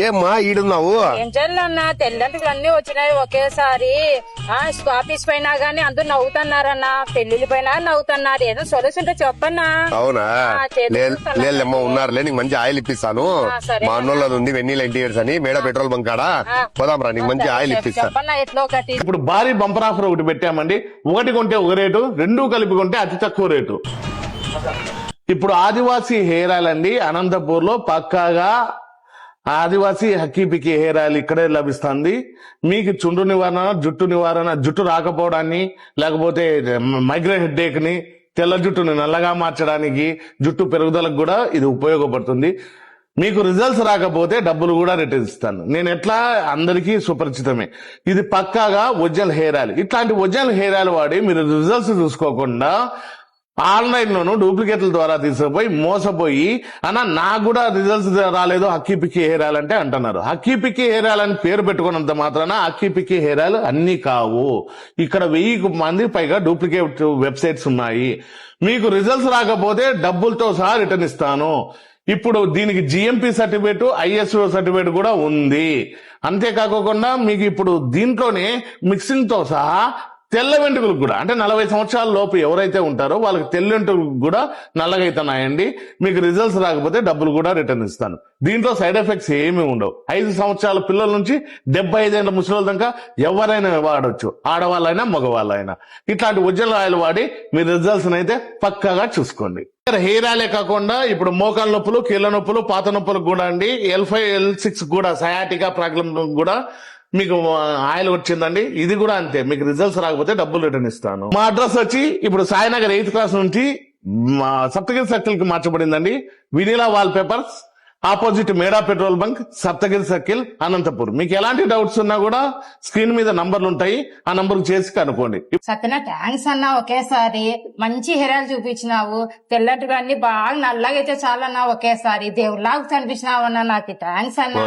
ఏమ్మా ఈడున్నావు? ఏం చేయాలన్నా తెల్లంటికి అన్ని వచ్చినాయి ఒకేసారి. ఆఫీస్ పైన గానీ అందరూ నవ్వుతున్నారన్నా, పెళ్లిళ్ళ పైన నవ్వుతున్నారు. ఏదో సొల్యూషన్ ఉంటే చెప్పన్నా. అవునా? లేదమ్మా ఉన్నారులే, నీకు మంచి ఆయిల్ ఇప్పిస్తాను. మా అన్నోళ్ళది ఉంది వెన్నీల ఇంటీరియర్స్ అని, మేడ పెట్రోల్ బంక్ కాడ పోదాం రా, నీకు మంచి ఆయిల్ ఇప్పిస్తాను. చెప్పన్నా ఎట్లా ఒకటి. ఇప్పుడు భారీ బంపర్ ఆఫర్ ఒకటి పెట్టామండి. ఒకటి కొంటే ఒక రేటు, రెండు కలిపి కొంటే అతి తక్కువ రేటు. ఇప్పుడు ఆదివాసీ హెయిర్ ఆయిల్ అండి, అనంతపూర్ లో పక్కాగా ఆదివాసీ హక్కీపికి హెయిర్ ఆయిల్ ఇక్కడే లభిస్తుంది. మీకు చుండ్రు నివారణ, జుట్టు నివారణ, జుట్టు రాకపోవడాన్ని, లేకపోతే మైగ్రేన్ హెడ్ఏక్ ని, తెల్ల జుట్టుని నల్లగా మార్చడానికి, జుట్టు పెరుగుదలకు కూడా ఇది ఉపయోగపడుతుంది. మీకు రిజల్ట్స్ రాకపోతే డబ్బులు కూడా రిటర్న్ ఇస్తాను. నేను ఎట్లా అందరికీ సుపరిచితమే. ఇది పక్కాగా ఒరిజినల్ హెయిర్ ఆయిల్. ఇట్లాంటి ఒరిజినల్ హెయిర్ ఆయిల్ వాడి మీరు రిజల్ట్స్ చూసుకోకుండా ఆన్లైన్ లోను డూప్లికేట్ల ద్వారా తీసుకుపోయి మోసపోయి నాకు కూడా రిజల్ట్స్ రాలేదు హక్కీ పిక్కి హెయిర్ ఆయిల్ అంటే అంటున్నారు. హక్కీ పిక్కి హెయిర్ ఆయిల్ అని పేరు పెట్టుకున్నంత మాత్రాన హక్కీ పిక్కి హెయిర్ ఆయిల్ అన్ని కావు. ఇక్కడ 1000 మంది పైగా డూప్లికేట్ వెబ్సైట్స్ ఉన్నాయి. మీకు రిజల్ట్స్ రాకపోతే డబ్బులతో సహా రిటర్న్ ఇస్తాను. ఇప్పుడు దీనికి జిఎంపి సర్టిఫికేట్, ఐఎస్ఓ సర్టిఫికేట్ కూడా ఉంది. అంతేకాకుండా మీకు ఇప్పుడు దీంట్లోనే మిక్సింగ్ తో సహా తెల్ల వెంట్రుకలకు కూడా, అంటే 40 సంవత్సరాల లోపు ఎవరైతే ఉంటారో వాళ్ళకి తెల్ల వెంట్రుకలకు కూడా నల్లగైతున్నాయండి. మీకు రిజల్ట్స్ రాకపోతే డబ్బులు కూడా రిటర్న్ ఇస్తాను. దీంట్లో సైడ్ ఎఫెక్ట్స్ ఏమీ ఉండవు. 5 సంవత్సరాల పిల్లల నుంచి 75 ఏళ్ల ముసలి దాకా ఎవరైనా వాడొచ్చు, ఆడవాళ్ళైనా మగవాళ్ళైనా. ఇట్లాంటి ఒరిజినల్ ఆయిల్ వాడి మీ రిజల్ట్స్ అయితే పక్కాగా చూసుకోండి. హెయిర్ ఆయిలే కాకుండా ఇప్పుడు మోకాల నొప్పులు, కీళ్ళ నొప్పులు, పాత నొప్పులకు కూడా అండి, L5 L6 కూడా సయాటికా ప్రాబ్లం కూడా మీకు ఆయిల్ వచ్చిందండి. ఇది కూడా అంతే, మీకు రిజల్ట్స్ రాకపోతే డబ్బులు రిటర్న్ ఇస్తాను. మా అడ్రస్ వచ్చి ఇప్పుడు సాయినగర్ 8th క్లాస్ నుంచి సప్తగిరి సర్కిల్ కి మార్చబడిందండి. వినీలా వాల్ పేపర్స్ ఆపోజిట్ మేడా petrol bunk, Saptagiri circle, Anantapur. మీకు ఎలాంటి డౌట్స్ ఉన్నా కూడా స్క్రీన్ మీద నంబర్లు ఉంటాయి, ఆ నంబర్ చేసి కనుక్కోండి. సత్యన థ్యాంక్స్ అన్నా, ఒకేసారి మంచి హెయిర్ ఆయిల్ చూపించినావు. తెల్లటిగా అన్ని బాగా నల్లగా అయితే చాలన్నా, ఒకేసారి దేవుళ్ళగా కనిపించినావు అన్నా. నాకు థ్యాంక్స్ అన్నా.